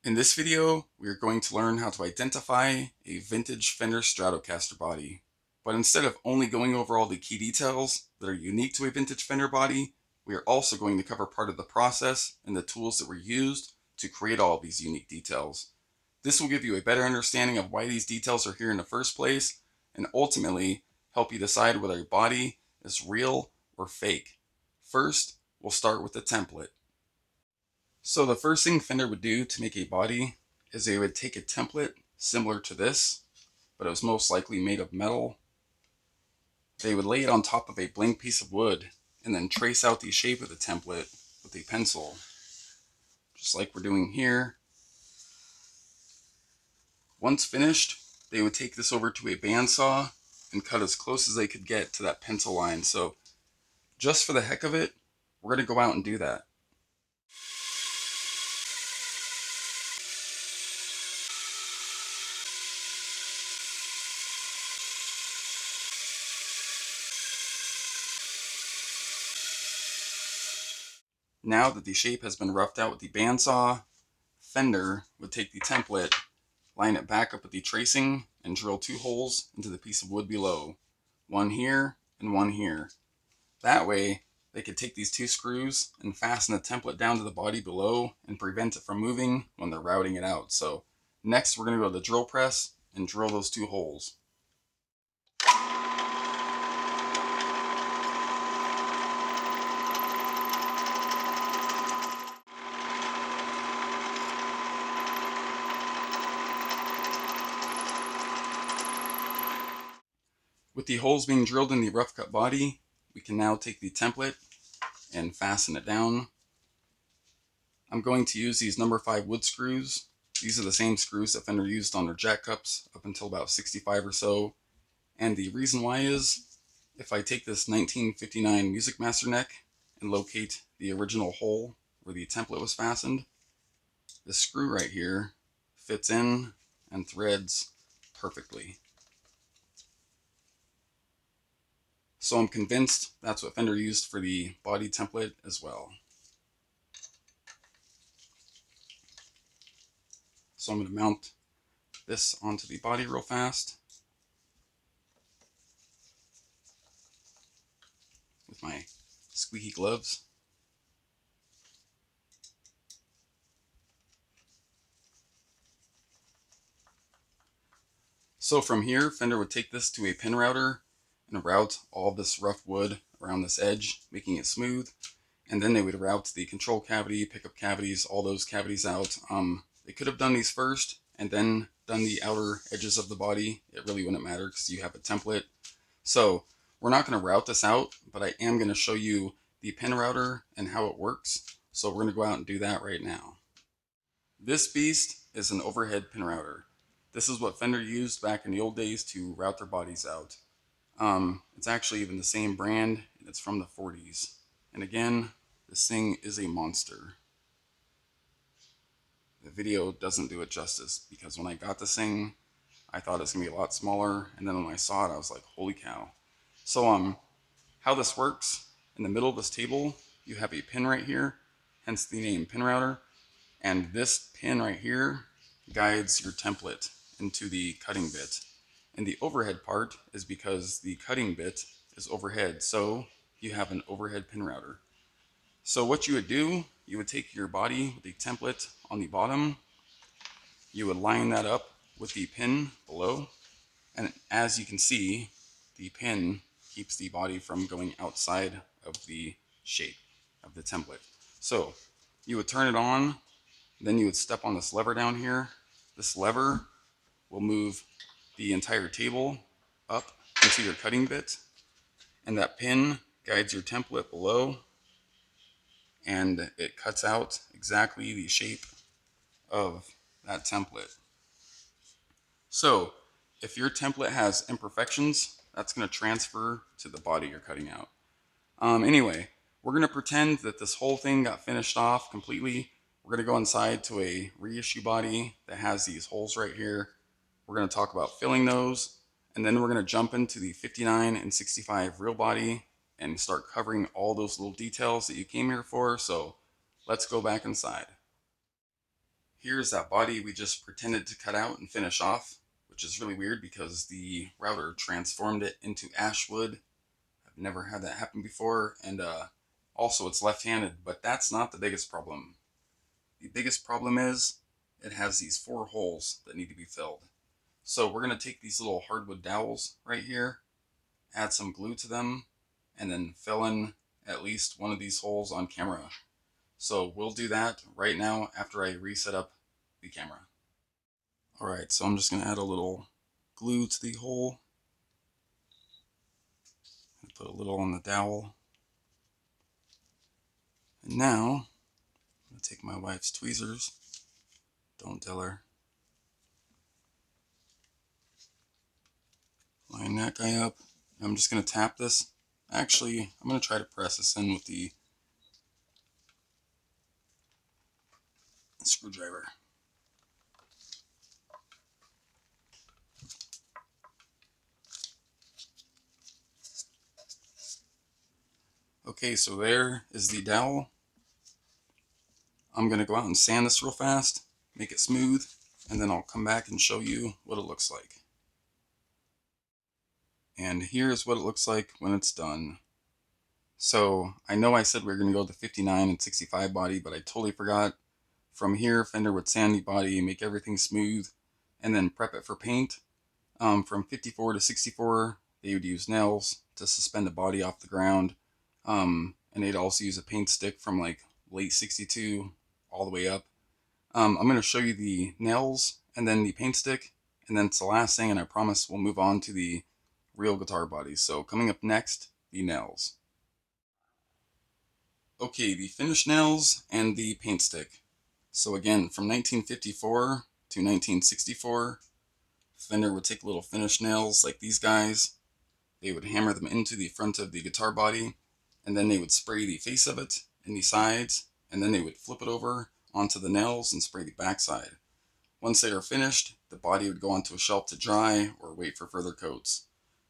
In this video, we are going to learn how to identify a vintage Fender Stratocaster body. But instead of only going over all the key details that are unique to a vintage Fender body, we are also going to cover part of the process and the tools that were used to create all of these unique details. This will give you a better understanding of why these details are here in the first place, and ultimately help you decide whether a body is real or fake. First, we'll start with the template. So the first thing Fender would do to make a body is they would take a template similar to this, but it was most likely made of metal. They would lay it on top of a blank piece of wood and then trace out the shape of the template with a pencil, just like we're doing here. Once finished, they would take this over to a bandsaw and cut as close as they could get to that pencil line. So just for the heck of it, we're going to go out and do that. Now that the shape has been roughed out with the bandsaw, Fender would take the template, line it back up with the tracing, and drill 2 holes into the piece of wood below. One here and one here. That way, they could take these 2 screws and fasten the template down to the body below and prevent it from moving when they're routing it out. So next we're going to go to the drill press and drill those 2 holes. With the holes being drilled in the rough cut body, we can now take the template and fasten it down. I'm going to use these number 5 wood screws. These are the same screws that Fender used on their jack cups up until about 65 or so. And the reason why is, if I take this 1959 Music Master neck and locate the original hole where the template was fastened, this screw right here fits in and threads perfectly. So I'm convinced that's what Fender used for the body template as well. So I'm going to mount this onto the body real fast with my squeaky gloves. So from here, Fender would take this to a pin router and route all this rough wood around this edge, making it smooth. And then they would route the control cavity, pickup cavities, all those cavities out. They could have done these first and then done the outer edges of the body. It really wouldn't matter because you have a template. So we're not going to route this out, but I am going to show you the pin router and how it works. So we're going to go out and do that right now. This beast is an overhead pin router. This is what Fender used back in the old days to route their bodies out. It's actually even the same brand, and it's from the 40s. And again, this thing is a monster. The video doesn't do it justice because when I got this thing, I thought it was going to be a lot smaller, and then when I saw it, I was like, holy cow. So how this works, in the middle of this table, you have a pin right here, hence the name pin router, and this pin right here guides your template into the cutting bit. And the overhead part is because the cutting bit is overhead, so you have an overhead pin router. So what you would do, you would take your body with the template on the bottom, you would line that up with the pin below, and as you can see, the pin keeps the body from going outside of the shape of the template. So you would turn it on, then you would step on this lever down here. This lever will move the entire table up into your cutting bit, and that pin guides your template below, and it cuts out exactly the shape of that template. So if your template has imperfections, that's going to transfer to the body you're cutting out. Anyway, we're going to pretend that this whole thing got finished off completely. We're going to go inside to a reissue body that has these holes right here. We're going to talk about filling those, and then we're going to jump into the 59 and 65 real body and start covering all those little details that you came here for. So let's go back inside. Here's that body we just pretended to cut out and finish off, which is really weird because the router transformed it into ash wood. I've never had that happen before, and also it's left-handed, but that's not the biggest problem. The biggest problem is it has these 4 holes that need to be filled. So we're going to take these little hardwood dowels right here, add some glue to them, and then fill in at least one of these holes on camera. So we'll do that right now after I reset up the camera. Alright, so I'm just going to add a little glue to the hole. Put a little on the dowel. And now, I'm going to take my wife's tweezers. Don't tell her. Line that guy up. I'm just going to tap this. Actually, I'm going to try to press this in with the screwdriver. Okay, so there is the dowel. I'm going to go out and sand this real fast, make it smooth, and then I'll come back and show you what it looks like. And here's what it looks like when it's done. So I know I said we were going to go with the 59 and 65 body, but I totally forgot. From here, Fender would sand the body, make everything smooth, and then prep it for paint. From 54 to 64, they would use nails to suspend the body off the ground. And they'd also use a paint stick from like late 62 all the way up. I'm going to show you the nails and then the paint stick, and then it's the last thing, and I promise we'll move on to the real guitar bodies. So coming up next, the nails. Okay, the finished nails and the paint stick. So again, from 1954 to 1964, Fender would take little finished nails like these guys. They would hammer them into the front of the guitar body, and then they would spray the face of it and the sides, and then they would flip it over onto the nails and spray the backside. Once they are finished, the body would go onto a shelf to dry or wait for further coats.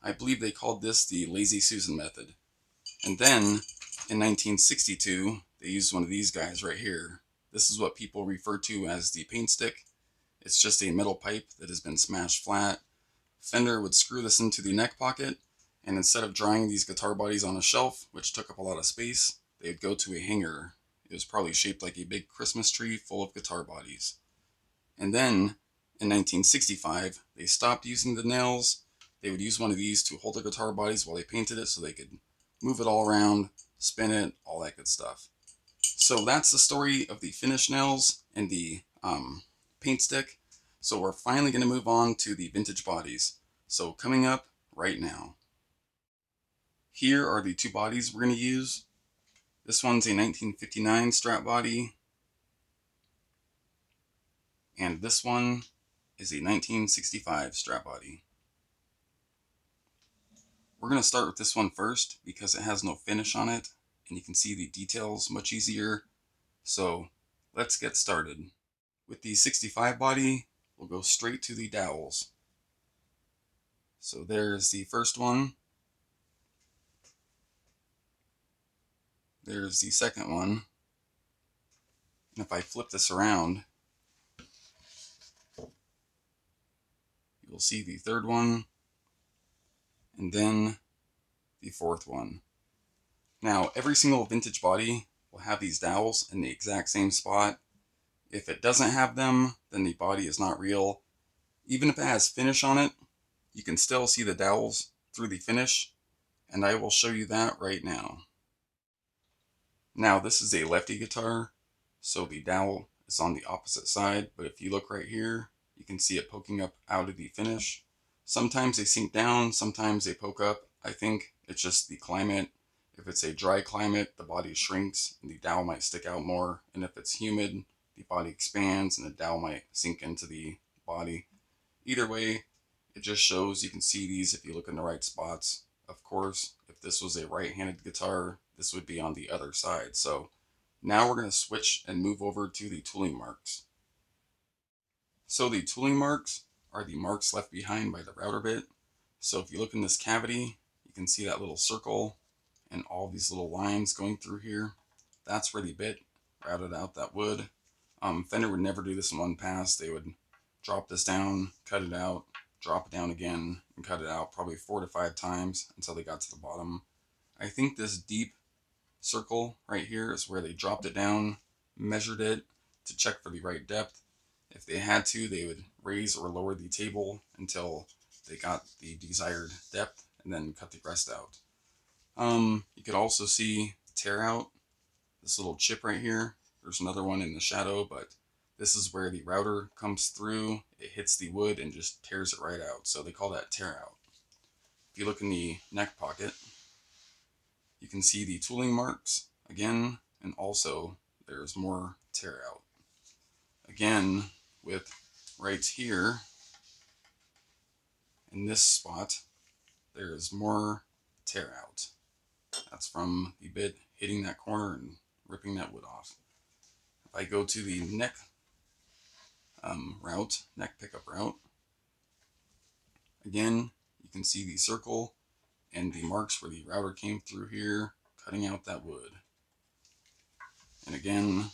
I believe they called this the Lazy Susan method. And then, in 1962, they used one of these guys right here. This is what people refer to as the paint stick. It's just a metal pipe that has been smashed flat. Fender would screw this into the neck pocket, and instead of drying these guitar bodies on a shelf, which took up a lot of space, they would go to a hanger. It was probably shaped like a big Christmas tree full of guitar bodies. And then, in 1965, they stopped using the nails. They would use one of these to hold the guitar bodies while they painted it so they could move it all around, spin it, all that good stuff. So that's the story of the finished nails and the paint stick. So we're finally going to move on to the vintage bodies. So coming up right now. Here are the 2 bodies we're going to use. This one's a 1959 Strat body, and this one is a 1965 Strat body. We're going to start with this one first because it has no finish on it, and you can see the details much easier. So let's get started. With the 65 body, we'll go straight to the dowels. So there's the first one. There's the second one. And if I flip this around, you'll see the third one, and then the fourth one. Now, every single vintage body will have these dowels in the exact same spot. If it doesn't have them, then the body is not real. Even if it has finish on it, you can still see the dowels through the finish, and I will show you that right now. Now, this is a lefty guitar, so the dowel is on the opposite side, but if you look right here, you can see it poking up out of the finish. Sometimes they sink down, sometimes they poke up. I think it's just the climate. If it's a dry climate, the body shrinks and the dowel might stick out more, and if it's humid, the body expands and the dowel might sink into the body. Either way, it just shows you can see these if you look in the right spots. Of course, if this was a right-handed guitar, this would be on the other side. So now we're going to switch and move over to the tooling marks. So the tooling marks are the marks left behind by the router bit. So if you look in this cavity, you can see that little circle and all these little lines going through here. That's where the bit routed out that wood. Fender would never do this in one pass. They would drop this down, cut it out, drop it down again, and cut it out probably 4 to 5 times until they got to the bottom. I think this deep circle right here is where they dropped it down, measured it to check for the right depth. If they had to, they would raise or lower the table until they got the desired depth and then cut the rest out. You could also see tear out, this little chip right here. There's another one in the shadow, but this is where the router comes through, it hits the wood and just tears it right out. So they call that tear out. If you look in the neck pocket, you can see the tooling marks again, and also there's more tear out. Again, with right here, in this spot, there's more tear out. That's from the bit hitting that corner and ripping that wood off. If I go to the neck route, neck pickup route, again, you can see the circle and the marks where the router came through here, cutting out that wood. And again,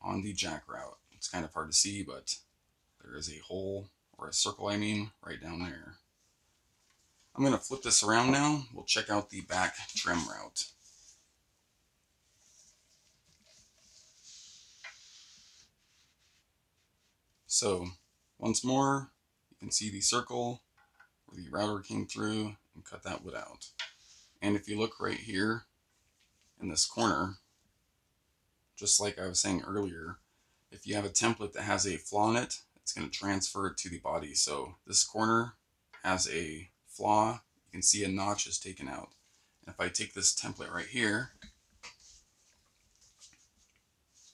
on the jack route, it's kind of hard to see, but there is a hole, or a circle I mean, right down there. I'm going to flip this around now. We'll check out the back trim route. So once more, you can see the circle where the router came through and cut that wood out. And if you look right here in this corner, just like I was saying earlier, if you have a template that has a flaw in it, it's going to transfer it to the body. So this corner has a flaw. You can see a notch is taken out. And if I take this template right here,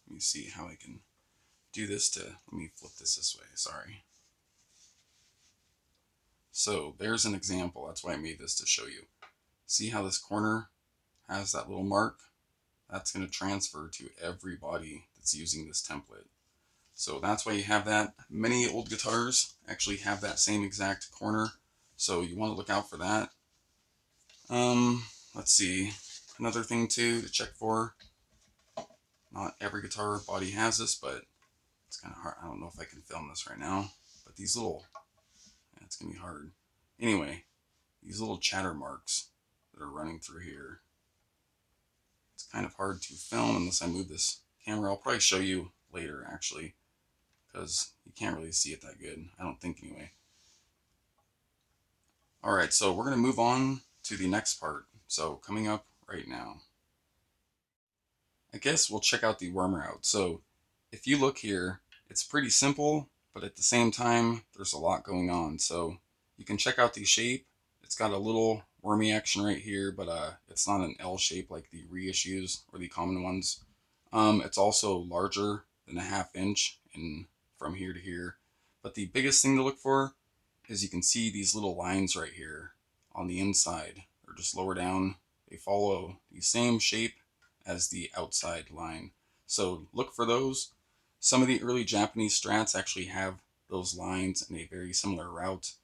let me see how I can do this to, let me flip this way, sorry. So there's an example, that's why I made this to show you. See how this corner has that little mark? That's going to transfer to every body that's using this template. So that's why you have that. Many old guitars actually have that same exact corner, so you want to look out for that. Let's see, another thing too to check for, not every guitar body has this, but it's kind of hard. I don't know if I can film this right now, but these little, yeah, it's going to be hard. Anyway, these little chatter marks that are running through here, it's kind of hard to film unless I move this camera. I'll probably show you later actually, because you can't really see it that good, I don't think anyway. Alright, so we're going to move on to the next part, so coming up right now. I guess we'll check out the worm route. So if you look here, it's pretty simple, but at the same time, there's a lot going on. So you can check out the shape. It's got a little wormy action right here, but it's not an L shape like the reissues or the common ones. It's also larger than a 1/2 inch in from here to here. But the biggest thing to look for is you can see these little lines right here on the inside. They're just lower down. They follow the same shape as the outside line. So look for those. Some of the early Japanese Strats actually have those lines in a very similar route.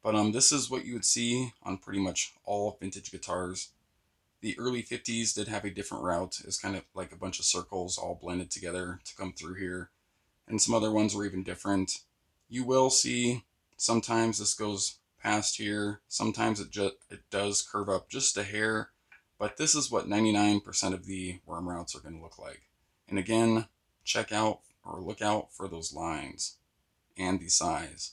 But this is what you would see on pretty much all vintage guitars. The early 50s did have a different route. It's kind of like a bunch of circles all blended together to come through here. And some other ones were even different. You will see sometimes this goes past here. Sometimes it does curve up just a hair. But this is what 99% of the worm routes are going to look like. And again, check out or look out for those lines and the size.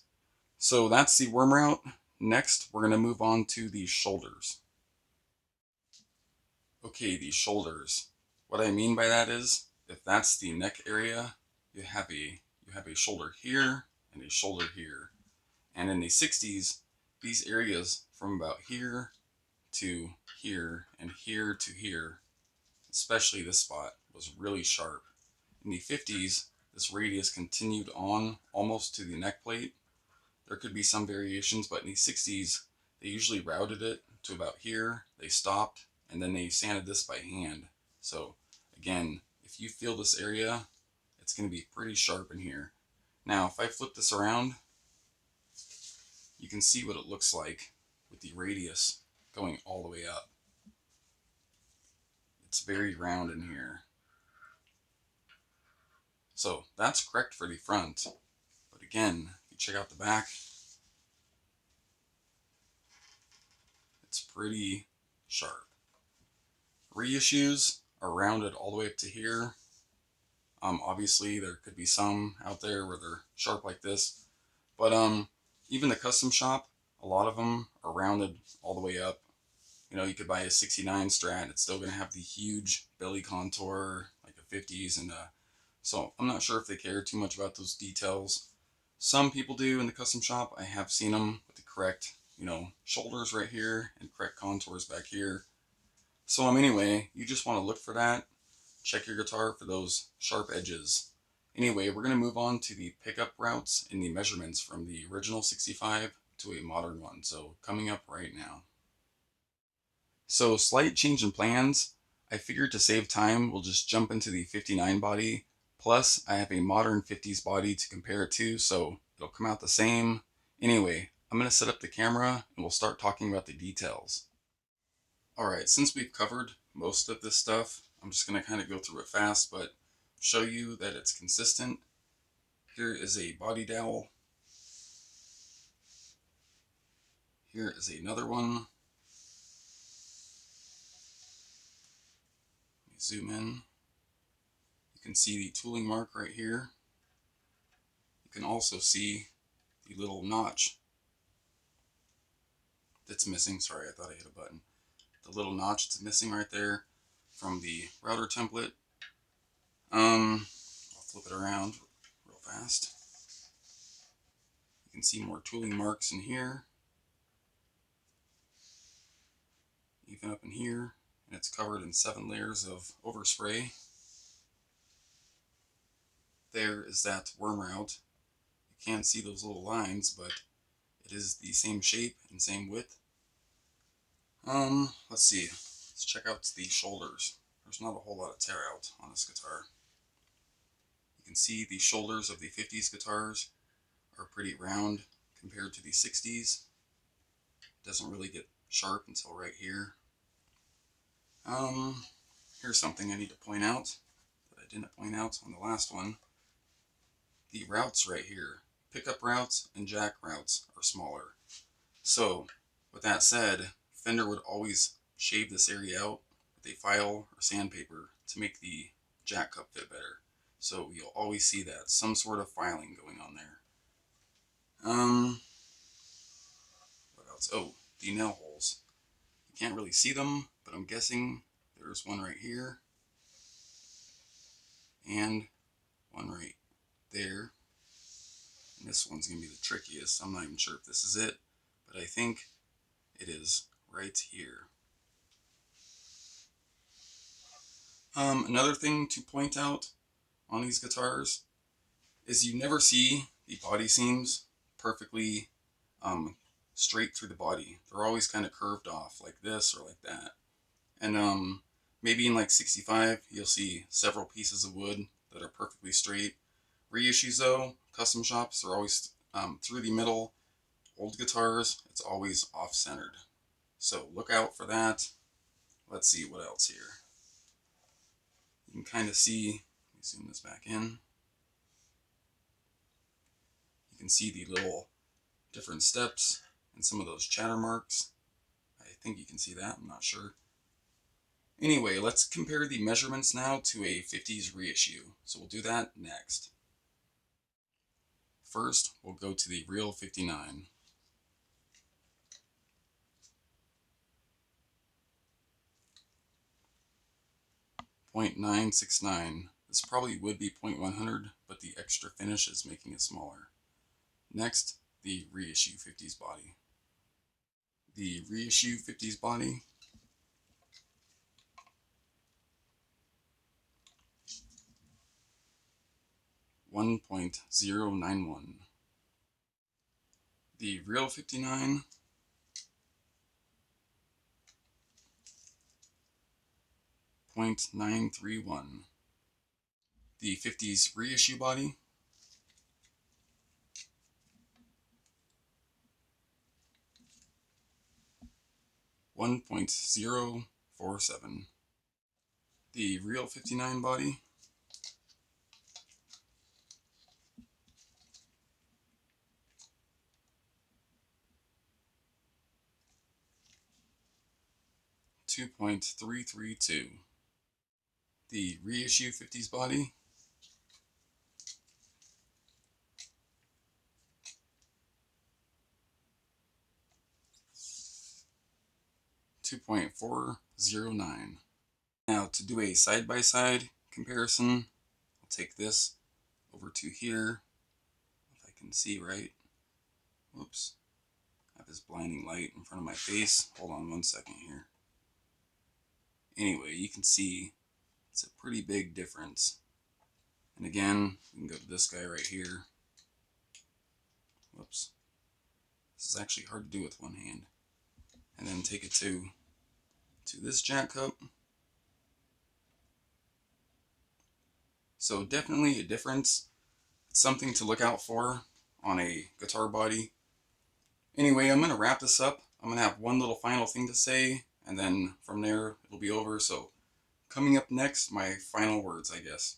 So that's the worm route. Next, we're going to move on to the shoulders. Okay, the shoulders. What I mean by that is, if that's the neck area, you have a shoulder here and a shoulder here. And in the 60s, these areas from about here to here and here to here, especially this spot, was really sharp. In the 50s, this radius continued on almost to the neck plate. There could be some variations, but in the 60s, they usually routed it to about here. They stopped, and then they sanded this by hand. So again, if you feel this area, it's going to be pretty sharp in here. Now, if I flip this around, you can see what it looks like with the radius going all the way up. It's very round in here. So that's correct for the front. But again, if you check out the back, it's pretty sharp. Reissues are rounded all the way up to here. Obviously, there could be some out there where they're sharp like this, but even the custom shop, a lot of them are rounded all the way up. You know, you could buy a 69 Strat, it's still going to have the huge belly contour, like a 50s, and so I'm not sure if they care too much about those details. Some people do in the custom shop. I have seen them with the correct, you know, shoulders right here and correct contours back here. So anyway, you just want to look for that. Check your guitar for those sharp edges. Anyway, we're going to move on to the pickup routes and the measurements from the original 65 to a modern one. So coming up right now. So slight change in plans. I figured to save time, we'll just jump into the 59 body. Plus, I have a modern 50s body to compare it to, so it'll come out the same. Anyway, I'm going to set up the camera and we'll start talking about the details. Alright, since we've covered most of this stuff, I'm just going to kind of go through it fast, but show you that it's consistent. Here is a body dowel. Here is another one. Let me zoom in. You can see the tooling mark right here. You can also see the little notch that's missing. Sorry, I thought I hit a button. The little notch that's missing right there from the router template. I'll flip it around real fast. You can see more tooling marks in here, even up in here, and it's covered in 7 layers of overspray. There is that worm route. You can't see those little lines, but it is the same shape and same width. Let's see. Let's check out the shoulders. There's not a whole lot of tear out on this guitar. You can see the shoulders of the 50s guitars are pretty round compared to the 60s. It doesn't really get sharp until right here. Here's something I need to point out that I didn't point out on the last one. The routes right here, pickup routes and jack routes, are smaller. So, with that said, Fender would always shave this area out with a file or sandpaper to make the jack cup fit better. So you'll always see that, some sort of filing going on there. What else? Oh, the nail holes. You can't really see them, but I'm guessing there's one right here and one right there. And this one's going to be the trickiest. I'm not even sure if this is it, but I think it is right here. Another thing to point out on these guitars is you never see the body seams perfectly straight through the body. They're always kind of curved off like this or like that. And maybe in like 65 you'll see several pieces of wood that are perfectly straight. Reissues though, custom shops, are always through the middle. Old guitars, it's always off-centered. So look out for that. Let's see what else here. You can kind of see, let me zoom this back in. You can see the little different steps and some of those chatter marks. I think you can see that, I'm not sure. Anyway, let's compare the measurements now to a 50s reissue. So we'll do that next. First, we'll go to the real 59. .969. This probably would be .100, but the extra finish is making it smaller. Next, the reissue 50s body. The reissue 50s body 1.091. The real 59 .931. The 50s reissue body 1.047. The real 59 body 2.332. The Reissue 50s body. $2.409. Now to do a side-by-side comparison, I'll take this over to here, if I can see right. Whoops. I have this blinding light in front of my face. Hold on one second here. Anyway, you can see it's a pretty big difference. And again, we can go to this guy right here. Whoops. This is actually hard to do with one hand. And then take it to this jack cup. So definitely a difference. It's something to look out for on a guitar body. Anyway, I'm going to wrap this up. I'm going to have one little final thing to say, and then from there it'll be over. So coming up next, my final words, I guess.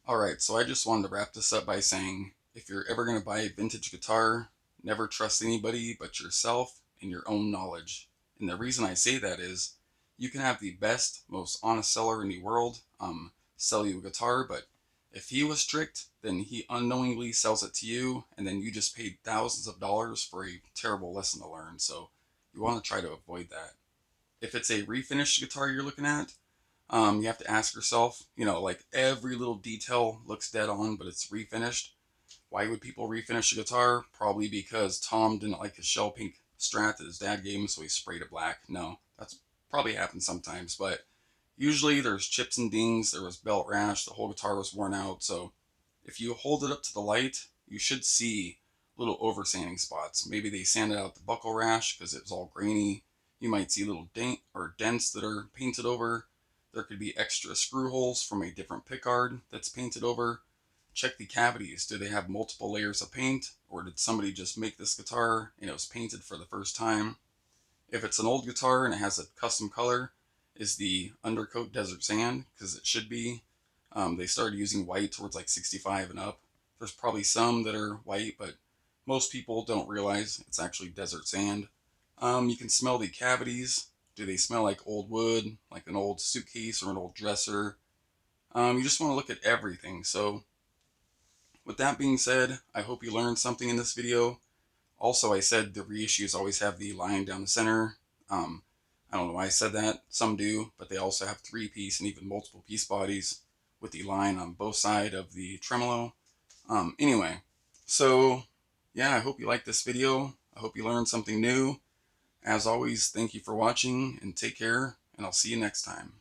Alright, so I just wanted to wrap this up by saying, if you're ever going to buy a vintage guitar, never trust anybody but yourself and your own knowledge. And the reason I say that is, you can have the best, most honest seller in the world sell you a guitar, but if he was strict, then he unknowingly sells it to you, and then you just paid thousands of dollars for a terrible lesson to learn. So you want to try to avoid that. If it's a refinished guitar you're looking at, you have to ask yourself, like every little detail looks dead on, but it's refinished. Why would people refinish a guitar? Probably because Tom didn't like his shell pink Strat that his dad gave him, so he sprayed it black. No, that's probably happens sometimes, but usually there's chips and dings, there was belt rash, the whole guitar was worn out. So if you hold it up to the light, you should see little over sanding spots. Maybe they sanded out the buckle rash because it was all grainy. You might see little dents that are painted over. There could be extra screw holes from a different pickguard that's painted over. Check the cavities. Do they have multiple layers of paint, or did somebody just make this guitar and it was painted for the first time? If it's an old guitar and it has a custom color, is the undercoat desert sand? Because it should be. They started using white towards like 65 and up. There's probably some that are white, but most people don't realize it's actually desert sand. You can smell the cavities. Do they smell like old wood, like an old suitcase or an old dresser? You just want to look at everything. So with that being said, I hope you learned something in this video. Also, I said the reissues always have the line down the center. I don't know why I said that. Some do, but they also have 3-piece and even multiple piece bodies with the line on both sides of the tremolo. Anyway, so yeah, I hope you liked this video. I hope you learned something new. As always, thank you for watching and take care, and I'll see you next time.